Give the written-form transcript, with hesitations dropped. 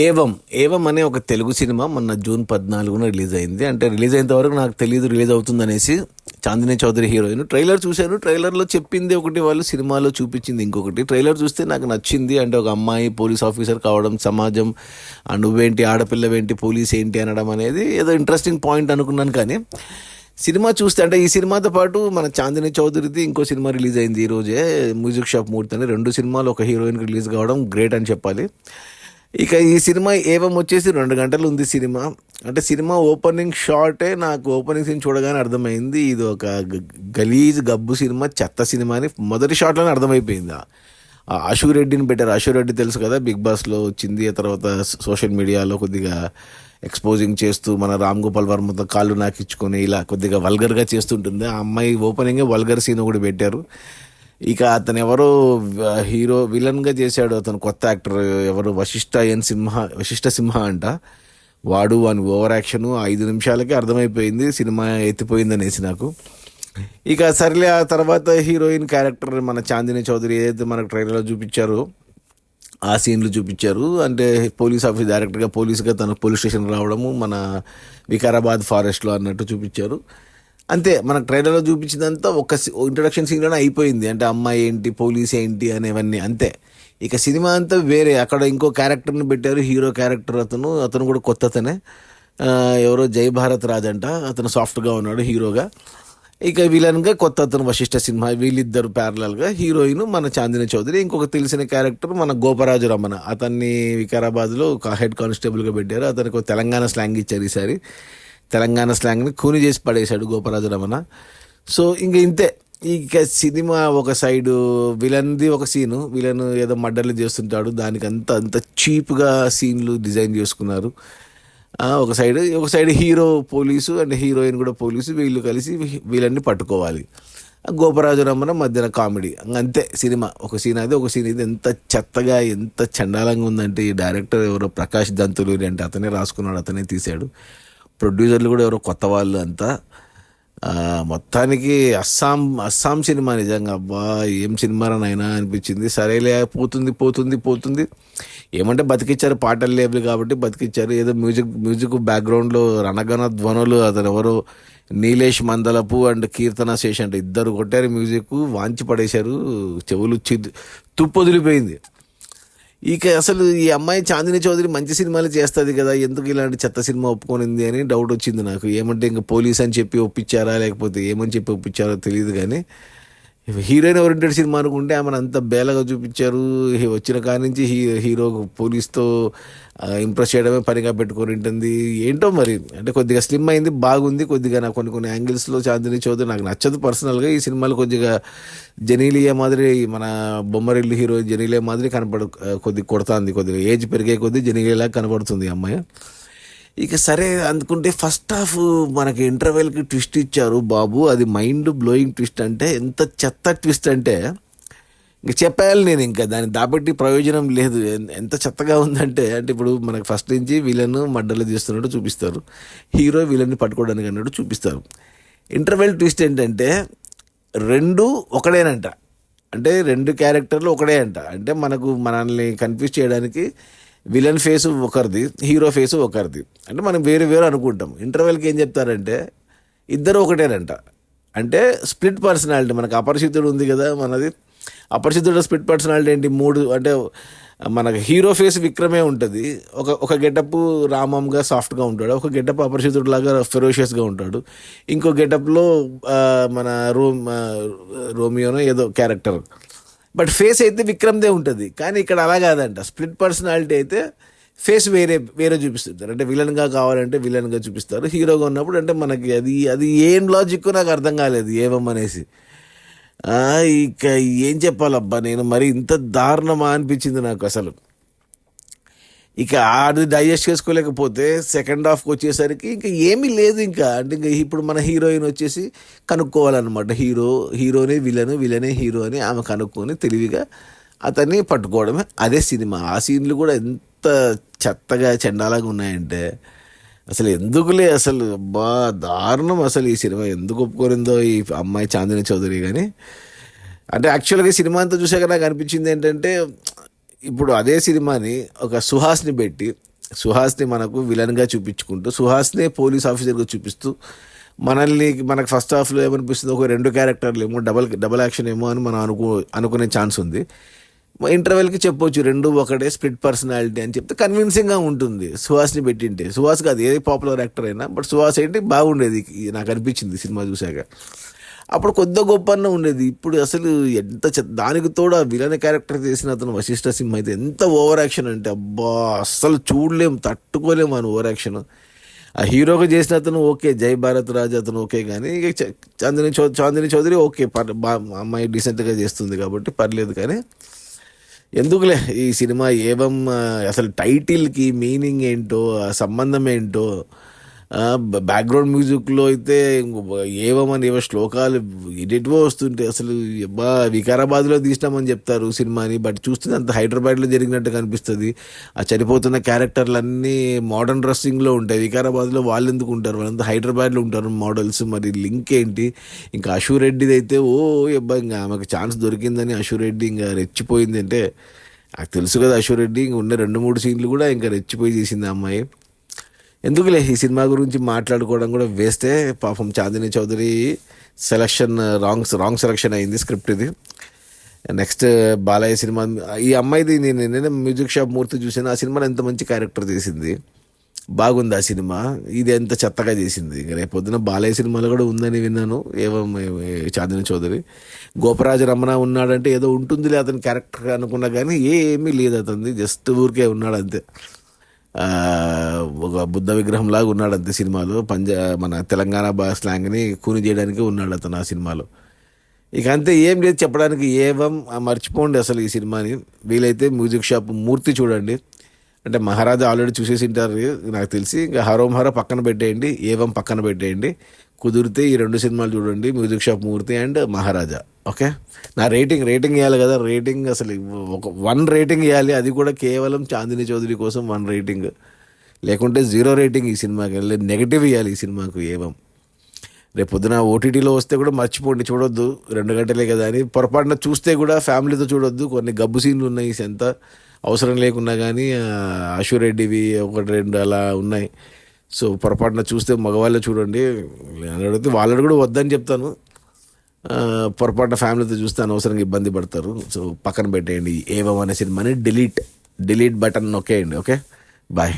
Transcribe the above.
ఏవం ఏవం అనే ఒక తెలుగు సినిమా మొన్న జూన్ 14న రిలీజ్ అయింది. అంటే రిలీజ్ అయినంత వరకు నాకు తెలియదు రిలీజ్ అవుతుందనేసి. చాందినీ చౌదరి హీరోయిన్. ట్రైలర్ చూశాను. ట్రైలర్లో చెప్పింది ఒకటి, వాళ్ళు సినిమాలో చూపించింది ఇంకొకటి. ట్రైలర్ చూస్తే నాకు నచ్చింది. అంటే ఒక అమ్మాయి పోలీస్ ఆఫీసర్ కావడం, సమాజం నువ్వేంటి ఆడపిల్లవేంటి పోలీస్ ఏంటి అనడం అనేది ఏదో ఇంట్రెస్టింగ్ పాయింట్ అనుకున్నాను. కానీ సినిమా చూస్తే, అంటే ఈ సినిమాతో పాటు మన చాందినీ చౌదరిది ఇంకో సినిమా రిలీజ్ అయింది ఈ రోజే, మ్యూజిక్ షాప్ మూర్తి అని. 2 సినిమాలు ఒక హీరోయిన్కి రిలీజ్ కావడం గ్రేట్ అని చెప్పాలి. ఇక ఈ సినిమా ఏవం వచ్చేసి 2 గంటలు ఉంది సినిమా. అంటే సినిమా ఓపెనింగ్ షాటే నాకు ఓపెనింగ్ సీన్ చూడగానే అర్థమైంది ఇది ఒక గలీజ్ గబ్బు సినిమా, చెత్త సినిమా అని మొదటి షాట్లోనే అర్థమైపోయింది. అశు రెడ్డిని పెట్టారు. అశు రెడ్డి తెలుసు కదా, బిగ్ బాస్లో వచ్చింది. ఆ తర్వాత సోషల్ మీడియాలో కొద్దిగా ఎక్స్పోజింగ్ చేస్తూ మన రామ్ గోపాల్ వర్మతో కాళ్ళు నాకిచ్చుకొని ఇలా కొద్దిగా వల్గర్గా చేస్తుంటుంది. ఆ అమ్మాయి ఓపెనింగే వల్గర్ సీన్ ఒకటి పెట్టారు. ఇక అతను ఎవరో హీరో విలన్గా చేశాడు, అతను కొత్త యాక్టర్ ఎవరు, వశిష్ఠ సింహ అంట. వాడు అని ఓవర్ యాక్షన్ 5 నిమిషాలకే అర్థమైపోయింది సినిమా ఎత్తిపోయిందనేసి నాకు. ఇక సర్లే, ఆ తర్వాత హీరోయిన్ క్యారెక్టర్ మన చాందినీ చౌదరి ఏదైతే మనకు ట్రైలర్లో చూపించారో ఆ సీన్లు చూపించారు. అంటే పోలీస్ ఆఫీస్ డైరెక్టర్గా పోలీస్గా తన పోలీస్ స్టేషన్ రావడము మన వికారాబాద్ ఫారెస్ట్లో అన్నట్టు చూపించారు. అంతే, మనకు ట్రైలర్లో చూపించిందంతా ఒక ఇంట్రడక్షన్ సీన్లోనే అయిపోయింది. అంటే అమ్మాయి ఏంటి, పోలీస్ ఏంటి అనేవన్నీ అంతే. ఇక సినిమా అంతా వేరే. అక్కడ ఇంకో క్యారెక్టర్ని పెట్టారు, హీరో క్యారెక్టర్. అతను కూడా కొత్త అతనే, ఎవరో జై భారత్ రాజ్ అంట. అతను సాఫ్ట్గా ఉన్నాడు హీరోగా. ఇక విలన్గా కొత్త అతను వశిష్ఠ సిన్హా. వీళ్ళిద్దరు ప్యారలల్గా. హీరోయిన్ మన చాందినీ చౌదరి. ఇంకొక తెలిసిన క్యారెక్టర్ మన గోపరాజు రమణ. అతన్ని వికారాబాద్లో ఒక హెడ్ కానిస్టేబుల్గా పెట్టారు. అతనికి తెలంగాణ స్లాంగ్ ఇచ్చారు ఈసారి. తెలంగాణ స్లాంగ్ని కూని చేసి పడేశాడు గోపరాజు రమణ. సో ఇంతే. ఇక సినిమా ఒక సైడు విలన్ది ఒక సీను, విలన్ ఏదో మర్డర్లు చేస్తుంటాడు, దానికి అంత చీప్గా సీన్లు డిజైన్ చేసుకున్నారు. ఒక side hero police and heroine కూడా పోలీసు, వీళ్ళు కలిసి వీళ్ళని పట్టుకోవాలి. గోపరాజు రమణ మధ్యన కామెడీ. అంతే సినిమా. ఒక సీన్ అది, ఒక సీన్ ఇది. ఎంత చెత్తగా, ఎంత చండాలంగా ఉందంటే, ఈ డైరెక్టర్ ఎవరో ప్రకాష్ దంతులూరి అంటే అతనే రాసుకున్నాడు, అతనే తీశాడు. ప్రొడ్యూసర్లు కూడా ఎవరో కొత్త వాళ్ళు అంతా. మొత్తానికి అస్సాం సినిమా. నిజంగా అబ్బా ఏం సినిమా నైనా అనిపించింది. సరేలే, పోతుంది. ఏమంటే బతికిచ్చారు, పాటలు లేవు కాబట్టి బతికిచ్చారు. ఏదో మ్యూజిక్ బ్యాక్గ్రౌండ్లో రణగణ ధ్వనులు. అతను ఎవరో నీలేష్ మందలపు అండ్ కీర్తన శేష్ అంటే ఇద్దరు కొట్టారు మ్యూజిక్, వాంచి పడేశారు. చెవులు తుప్పు వదిలిపోయింది. ఇక అసలు ఈ అమ్మాయి చాందినీ చౌదరి మంచి సినిమాలు చేస్తుంది కదా, ఎందుకు ఇలాంటి చెత్త సినిమా ఒప్పుకొనింది అని డౌట్ వచ్చింది నాకు. ఏమంటే ఇంకా పోలీస్ అని చెప్పి ఒప్పించారా, లేకపోతే ఏమని చెప్పి ఒప్పించారో తెలియదు. కానీ హీరోయిన్ ఓరియంటెడ్ సినిమా అనుకుంటే ఆమెను అంత బేలగా చూపించారు. వచ్చిన కాడి నుంచి హీరో పోలీస్తో ఇంప్రెస్ చేయడమే పనిగా పెట్టుకొని ఉంటుంది. ఏంటో మరి, అంటే కొద్దిగా స్లిమ్ అయింది, బాగుంది. కొద్దిగా నాకు కొన్ని యాంగిల్స్లో చాందినీ చౌదరి నాకు నచ్చదు పర్సనల్గా. ఈ సినిమాలో కొద్దిగా జెనీలియా మాదిరి, మన బొమ్మరిల్లు హీరో జెనీలియా మాదిరి కొద్దిగా కొడుతుంది. కొద్దిగా ఏజ్ పెరిగే కొద్దీ జెనీలియాలాగా కనపడుతుంది అమ్మాయి. ఇక సరే అనుకుంటే ఫస్ట్ హాఫ్ మనకి ఇంటర్వెల్కి ట్విస్ట్ ఇచ్చారు బాబు. అది మైండ్ బ్లోయింగ్ ట్విస్ట్. అంటే ఎంత చెత్త ట్విస్ట్ అంటే ఇంక చెప్పాలి నేను. ఇంకా దాన్ని దాపెట్టి ప్రయోజనం లేదు. ఎంత చెత్తగా ఉందంటే, అంటే ఇప్పుడు మనకు ఫస్ట్ నుంచి విలన్ మర్డర్లు చేస్తున్నట్టు చూపిస్తారు, హీరో విలన్ని పట్టుకోవడానికి అన్నట్టు చూపిస్తారు. ఇంటర్వెల్ ట్విస్ట్ ఏంటంటే 2 ఒకడేనంట. అంటే 2 క్యారెక్టర్లు ఒకడే అంట. అంటే మనల్ని కన్ఫ్యూజ్ చేయడానికి విలన్ ఫేసు ఒకరిది, హీరో ఫేసు ఒకరిది. అంటే మనం వేరు అనుకుంటాం. ఇంటర్వెల్కి ఏం చెప్తారంటే ఇద్దరు ఒకటేనంట. అంటే స్ప్లిట్ పర్సనాలిటీ. మనకు అపరిచితుడు ఉంది కదా మనది, అపరిచితుడు స్ప్లిట్ పర్సనాలిటీ ఏంటి, 3. అంటే మనకు హీరో ఫేస్ విక్రమే ఉంటుంది. ఒక గెటప్ రామంగా సాఫ్ట్గా ఉంటాడు, ఒక గెటప్ అపరిచితుడు లాగా ఫెరోషియస్గా ఉంటాడు, ఇంకో గెటప్లో మన రోమియోనో ఏదో క్యారెక్టర్. బట్ ఫేస్ అయితే విక్రమ్దే ఉంటుంది. కానీ ఇక్కడ అలా కాదంట. స్ప్లిట్ పర్సనాలిటీ అయితే ఫేస్ వేరే చూపిస్తారు. అంటే విలన్గా కావాలంటే విలన్గా చూపిస్తారు, హీరోగా ఉన్నప్పుడు అంటే మనకి అది ఏం లాజిక్ నాకు అర్థం కాలేదు ఏమనేసి. ఇక ఏం చెప్పాలబ్బా నేను, మరి ఇంత దారుణమా అనిపించింది నాకు అసలు. ఇక అది డైజెస్ట్ చేసుకోలేకపోతే సెకండ్ హాఫ్కి వచ్చేసరికి ఇంకా ఏమీ లేదు. ఇంకా అంటే ఇంకా ఇప్పుడు మన హీరోయిన్ వచ్చేసి కనుక్కోవాలన్నమాట. హీరోనే విలనే హీరో అని ఆమె కనుక్కొని తెలివిగా అతన్ని పట్టుకోవడమే అదే సినిమా. ఆ సీన్లు కూడా ఎంత చెత్తగా చండాలంగా ఉన్నాయంటే అసలు ఎందుకులే, అసలు బా దారుణం. అసలు ఈ సినిమా ఎందుకు ఒప్పుకోరిందో ఈ అమ్మాయి చాందినీ చౌదరి. కానీ అంటే యాక్చువల్గా సినిమా అంతా చూసాక నాకు అనిపించింది ఏంటంటే, ఇప్పుడు అదే సినిమాని ఒక సుహాస్ని పెట్టి సుహాస్ని మనకు విలన్గా చూపించుకుంటూ సుహాస్నే పోలీస్ ఆఫీసర్గా చూపిస్తూ మనకు ఫస్ట్ హాఫ్లో ఏమనిపిస్తుంది, ఒక రెండు క్యారెక్టర్లు ఏమో డబల్ యాక్షన్ ఏమో అని మనం అనుకునే ఛాన్స్ ఉంది. ఇంటర్వెల్కి చెప్పొచ్చు రెండు ఒకటే స్ప్లిట్ పర్సనాలిటీ అని చెప్తే కన్విన్సింగ్గా ఉంటుంది. సుహాస్ని పెట్టింటే, సుహాస్ కాదు ఏ పాపులర్ యాక్టర్ అయినా, బట్ సుహాస్ ఏంటి బాగుండేది నాకు అనిపించింది సినిమా చూశాక. అప్పుడు కొద్ది గొప్ప అన్న ఉండేది. ఇప్పుడు అసలు ఎంత దానికి తోడు ఆ విలన్ క్యారెక్టర్ చేసిన అతను వశిష్ఠ సింహ అయితే ఎంత ఓవర్ యాక్షన్ అంటే అబ్బా అస్సలు తట్టుకోలేము అని ఓవర్ యాక్షన్. ఆ హీరోగా చేసిన అతను ఓకే, జై భారత్ రాజ్ అతను ఓకే, కానీ ఇక చాందిని చౌదరి ఓకే అమ్మాయి డీసెంట్గా చేస్తుంది కాబట్టి పర్లేదు. కానీ ఎందుకులే ఈ సినిమా ఏవం అసలు టైటిల్కి మీనింగ్ ఏంటో, ఆ సంబంధం ఏంటో, బ్యాక్గ్రౌండ్ మ్యూజిక్లో అయితే ఏవమని ఏవో శ్లోకాలు ఎడిటివో వస్తుంటే అసలు వికారాబాద్లో తీసినామని చెప్తారు సినిమాని, బట్ చూస్తే అంత హైదరాబాద్లో జరిగినట్టు కనిపిస్తుంది. ఆ చనిపోతున్న క్యారెక్టర్లు అన్నీ మోడర్న్ డ్రెస్సింగ్లో ఉంటాయి. వికారాబాద్లో వాళ్ళు ఎందుకు ఉంటారు, వాళ్ళంతా హైదరాబాద్లో ఉంటారు మోడల్స్. మరి లింక్ ఏంటి? ఇంకా అశూ రెడ్డిది అయితే ఇంకా ఆమెకు ఛాన్స్ దొరికిందని అశూ రెడ్డి ఇంకా రెచ్చిపోయింది. అంటే నాకు తెలుసు కదా అశూ రెడ్డి ఇంక ఉన్న 2-3 సీన్లు కూడా ఇంకా రెచ్చిపోయి చేసింది ఆ అమ్మాయి. ఎందుకులే ఈ సినిమా గురించి మాట్లాడుకోవడం కూడా వేస్తే. పాపం Chandini Chowdary selection wrong selection అయింది స్క్రిప్ట్ ఇది. నెక్స్ట్ బాలయ్య సినిమా, ఈ అమ్మాయిది నేను మ్యూజిక్ షాప్ మూర్తి చూసాను. ఆ సినిమాలో ఎంత మంచి క్యారెక్టర్ చేసింది, బాగుంది ఆ సినిమా. ఇది ఎంత చెత్తగా చేసింది. రేపు పొద్దున బాలయ్య సినిమాలో కూడా ఉందని విన్నాను చాందిని చౌదరి. గోపరాజ రమణ ఉన్నాడంటే ఏదో ఉంటుందిలే అతని క్యారెక్టర్ అనుకున్నా, కానీ ఏమీ లేదు అతనిది, జస్ట్ ఊరికే ఉన్నాడు అంతే. ఒక బుద్ధ విగ్రహం లాగా ఉన్నాడు అంతే సినిమాలో. మన తెలంగాణ స్లాంగ్ని కూని చేయడానికి ఉన్నాడు అతను ఆ సినిమాలో. ఇక అంతే, ఏం లేదు చెప్పడానికి. మర్చిపోండి అసలు ఈ సినిమాని. వీలైతే మ్యూజిక్ షాప్ మూర్తి చూడండి. అంటే మహారాజా ఆల్రెడీ చూసేసి ఉంటారు నాకు తెలిసి. ఇంకా హరోం పక్కన పెట్టేయండి, పక్కన పెట్టేయండి. కుదిరితే ఈ 2 సినిమాలు చూడండి, music shop Murthy and Maharaja. Okay, నా రేటింగ్ ఇవ్వాలి కదా. రేటింగ్ అసలు ఒక 1 రేటింగ్ ఇవ్వాలి, అది కూడా కేవలం చాందిని చౌదరి కోసం 1 రేటింగ్. లేకుంటే 0 రేటింగ్ ఈ సినిమాకి. నెగిటివ్ ఇవ్వాలి ఈ సినిమాకు. రేపు పొద్దున ఓటీటీలో వస్తే కూడా మర్చిపోండి, చూడొద్దు. 2 గంటలే కదా అని పొరపాటున చూస్తే కూడా ఫ్యామిలీతో చూడొద్దు. కొన్ని గబ్బు సీన్లు ఉన్నాయి, ఎంత అవసరం లేకున్నా కానీ. అశూ రెడ్డివి 1-2 అలా ఉన్నాయి. సో పొరపాటున చూస్తే మగవాళ్ళే చూడండి. అడిగితే వాళ్ళని కూడా వద్దని చెప్తాను. పొరపాటున ఫ్యామిలీతో చూస్తే అనవసరంగా ఇబ్బంది పడతారు. సో పక్కన పెట్టేయండి ఏవం అనే సినిమాని. డిలీట్ బటన్ నొక్కేయండి. Okay, bye.